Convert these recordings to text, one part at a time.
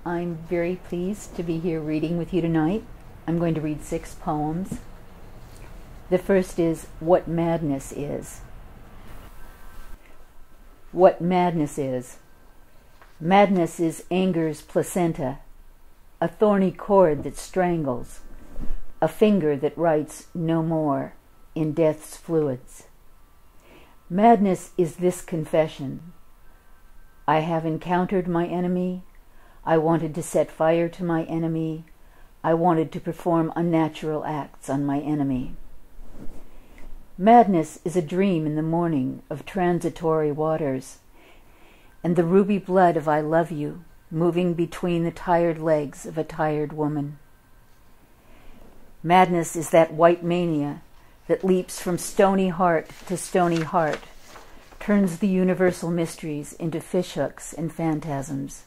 I'm very pleased to be here reading with you tonight. I'm going to read 6 poems. The first is What Madness Is. What madness is. Madness is anger's placenta, a thorny cord that strangles, a finger that writes no more in death's fluids. Madness is this confession. I have encountered my enemy. I wanted to set fire to my enemy. I wanted to perform unnatural acts on my enemy. Madness is a dream in the morning of transitory waters, and the ruby blood of I love you moving between the tired legs of a tired woman. Madness is that white mania that leaps from stony heart to stony heart, turns the universal mysteries into fishhooks and phantasms.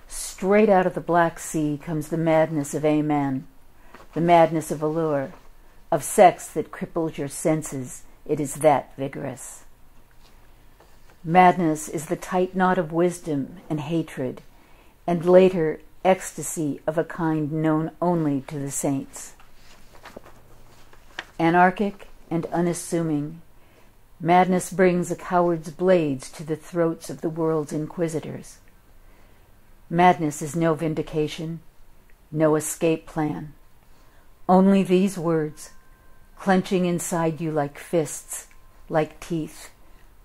Straight out of the Black Sea comes the madness of Amen, the madness of allure, of sex that cripples your senses. It is that vigorous. Madness is the tight knot of wisdom and hatred, and later ecstasy of a kind known only to the saints. Anarchic and unassuming, madness brings a coward's blades to the throats of the world's inquisitors. Madness is no vindication, no escape plan. Only these words, clenching inside you like fists, like teeth,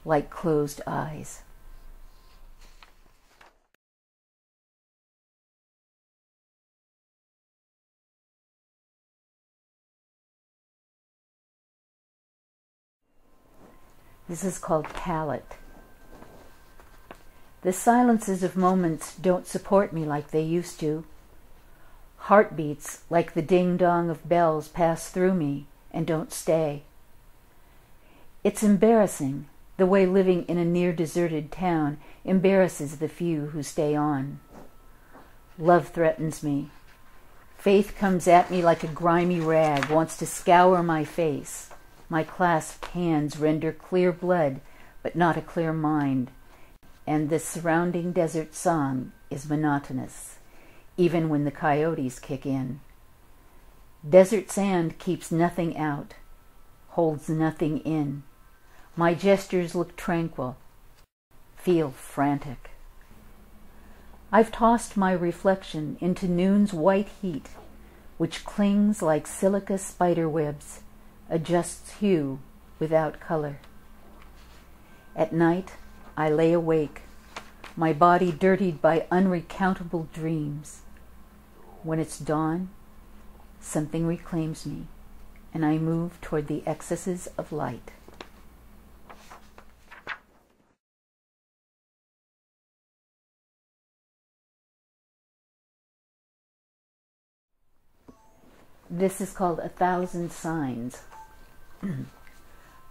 like closed eyes. This is called Palette. The silences of moments don't support me like they used to. Heartbeats like the ding-dong of bells pass through me and don't stay. It's embarrassing, the way living in a near-deserted town embarrasses the few who stay on. Love threatens me. Faith comes at me like a grimy rag, wants to scour my face. My clasped hands render clear blood, but not a clear mind. And the surrounding desert song is monotonous, even when the coyotes kick in. Desert sand keeps nothing out, holds nothing in. My gestures look tranquil, feel frantic. I've tossed my reflection into noon's white heat, which clings like silica spider webs, adjusts hue without color. At night, I lay awake, my body dirtied by unrecountable dreams. When it's dawn, something reclaims me, and I move toward the excesses of light. This is called 1,000 Signs.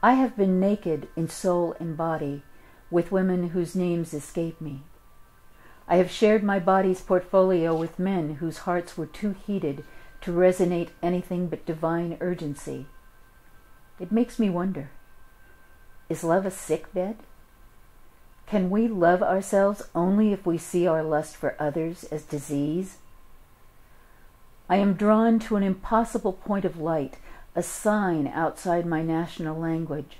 I have been naked in soul and body with women whose names escape me. I have shared my body's portfolio with men whose hearts were too heated to resonate anything but divine urgency. It makes me wonder, is love a sickbed? Can we love ourselves only if we see our lust for others as disease? I am drawn to an impossible point of light, a sign outside my national language.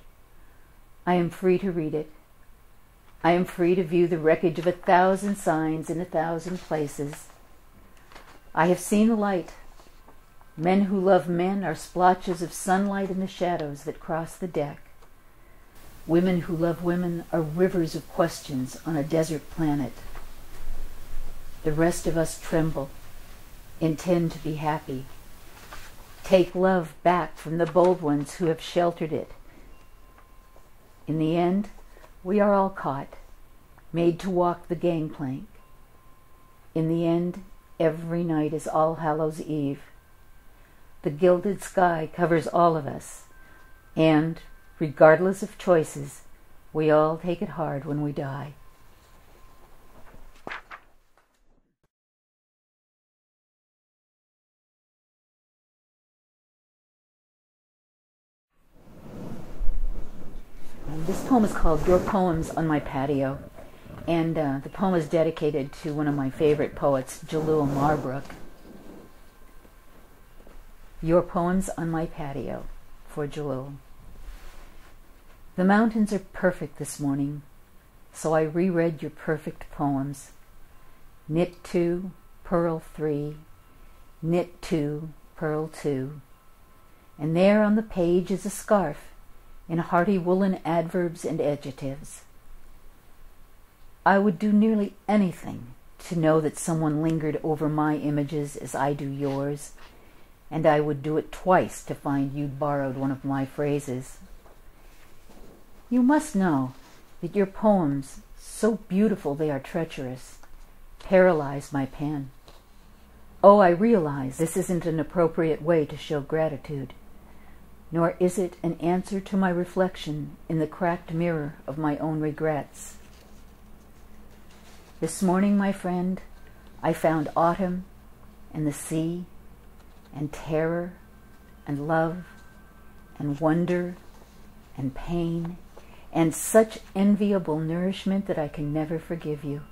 I am free to read it. I am free to view the wreckage of 1,000 signs in 1,000 places. I have seen the light. Men who love men are splotches of sunlight in the shadows that cross the deck. Women who love women are rivers of questions on a desert planet. The rest of us tremble, intend to be happy. Take love back from the bold ones who have sheltered it. In the end, we are all caught, made to walk the gangplank. In the end, every night is All Hallows' Eve. The gilded sky covers all of us, and, regardless of choices, we all take it hard when we die. This poem is called Your Poems on My Patio. And the poem is dedicated to one of my favorite poets, Jalil Marbrook. Your Poems on My Patio, for Jalil. The mountains are perfect this morning, so I reread your perfect poems. Knit 2, purl 3, knit 2, purl 2. And there on the page is a scarf in hearty woolen adverbs and adjectives. I would do nearly anything to know that someone lingered over my images as I do yours, and I would do it twice to find you'd borrowed one of my phrases. You must know that your poems, so beautiful they are treacherous, paralyze my pen. Oh, I realize this isn't an appropriate way to show gratitude, nor is it an answer to my reflection in the cracked mirror of my own regrets. This morning, my friend, I found autumn and the sea and terror and love and wonder and pain and such enviable nourishment that I can never forgive you.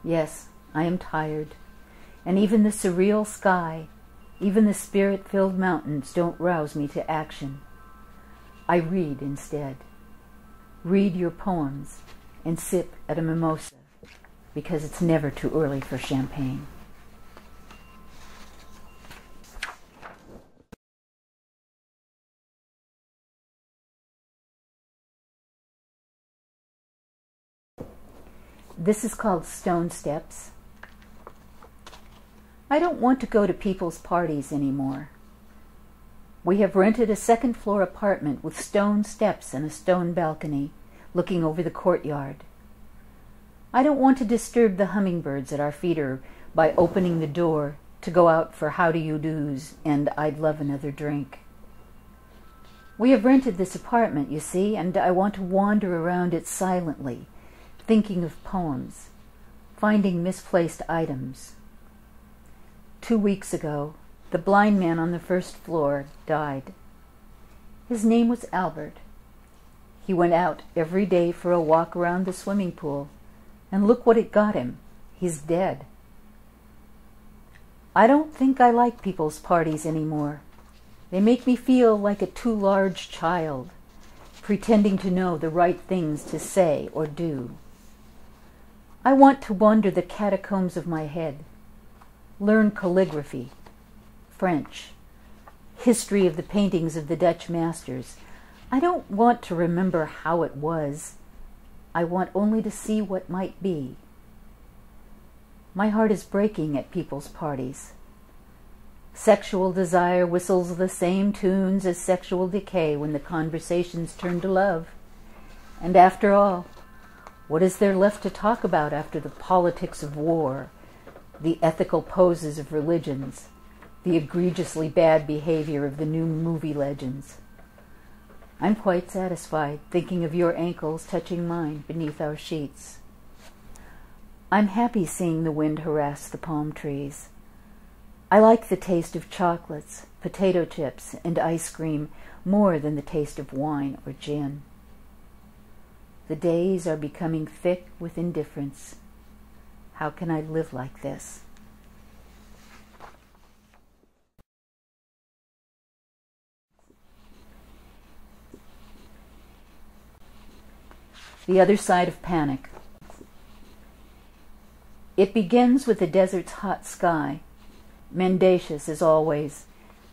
Yes, I am tired, and even the surreal sky, even the spirit-filled mountains don't rouse me to action. I read instead. Read your poems and sip at a mimosa, because it's never too early for champagne. This is called Stone Steps. I don't want to go to people's parties anymore. We have rented a second-floor apartment with stone steps and a stone balcony looking over the courtyard. I don't want to disturb the hummingbirds at our feeder by opening the door to go out for how-do-you-do's and I'd love another drink. We have rented this apartment, you see, and I want to wander around it silently, thinking of poems, finding misplaced items. 2 weeks ago, the blind man on the first floor died. His name was Albert. He went out every day for a walk around the swimming pool, and look what it got him. He's dead. I don't think I like people's parties anymore. They make me feel like a too large child, pretending to know the right things to say or do. I want to wander the catacombs of my head, learn calligraphy, French, history of the paintings of the Dutch masters. I don't want to remember how it was. I want only to see what might be. My heart is breaking at people's parties. Sexual desire whistles the same tunes as sexual decay when the conversations turn to love. And after all, what is there left to talk about after the politics of war, the ethical poses of religions, the egregiously bad behavior of the new movie legends? I'm quite satisfied thinking of your ankles touching mine beneath our sheets. I'm happy seeing the wind harass the palm trees. I like the taste of chocolates, potato chips, and ice cream more than the taste of wine or gin. The days are becoming thick with indifference. How can I live like this? The Other Side of Panic. It begins with the desert's hot sky, mendacious as always,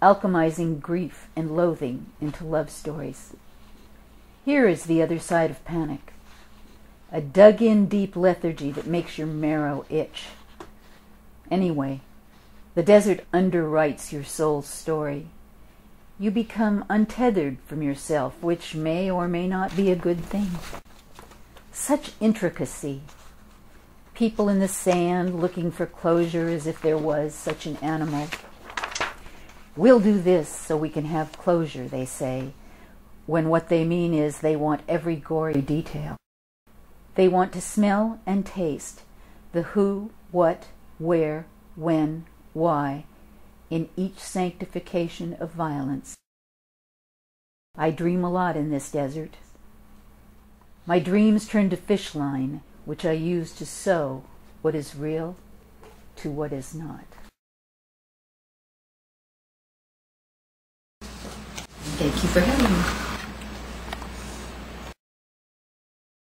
alchemizing grief and loathing into love stories. Here is the other side of panic, a dug-in deep lethargy that makes your marrow itch. Anyway, the desert underwrites your soul's story. You become untethered from yourself, which may or may not be a good thing. Such intricacy. People in the sand looking for closure as if there was such an animal. We'll do this so we can have closure, they say, when what they mean is they want every gory detail. They want to smell and taste the who, what, where, when, why, in each sanctification of violence. I dream a lot in this desert. My dreams turn to fish line, which I use to sew what is real to what is not. Thank you for having me.